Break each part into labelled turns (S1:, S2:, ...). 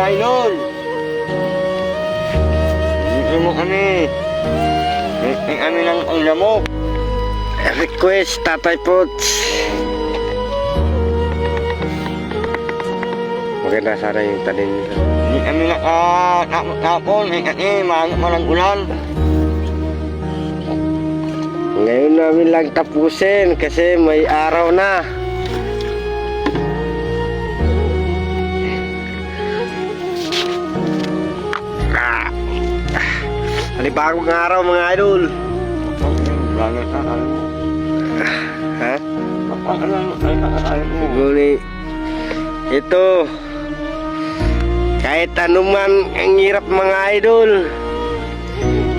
S1: idol. Hindi mo kami. Hindi kami ng ulam mo.
S2: Request, Tatay Pots. Maganda sana yung tanim nila.
S1: Hindi kami nakatapon. Kasi malang ulan.
S2: Ngayon namin lang tapusin kasi may araw na. Panibagong araw mga idol.
S1: Langit na kayo mo.
S2: Ha?
S1: Ay mo.
S2: Guli. Ito. Kahit anuman ang hirap mga idol,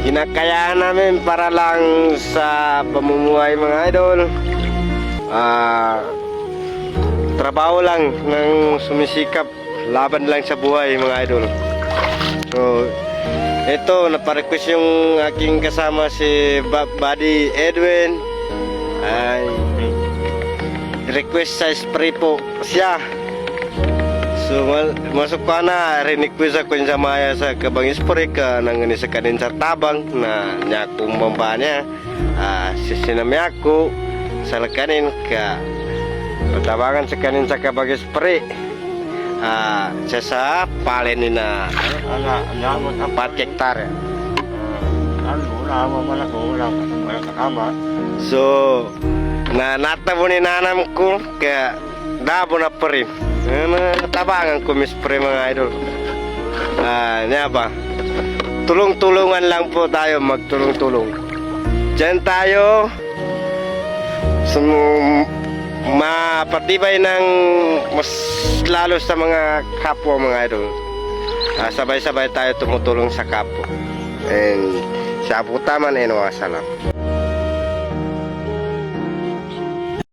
S2: kinakayaan namin para lang sa pamumuhay mga idol. Trabaho lang ng sumisikap, laban lang sa buhay mga idol. So ito, naparequest yung aking kasama si Buddy Edwin. Ay request sa spray po siya. So masuk ka na, request ako yung samaya sa kabang spray ka nang sa kanin sa tabang na niya kumbamba niya. Sisinami ako sa kanin ka patabangan sa kanin sa kabang spray. Siya sa palen ni na 4 hektar. So natabo ni nanam ko kaya dabo na pa rin. Natabangan ko mispray mga idol. Niya ba, tulong-tulungan lang po tayo, magtulong-tulong. Diyan tayo mapatibay ng mas lalo sa mga kapwa mga idol. Sabay-sabay tayo tumutulong sa kapwa. And sa abutaman ay nawasalam.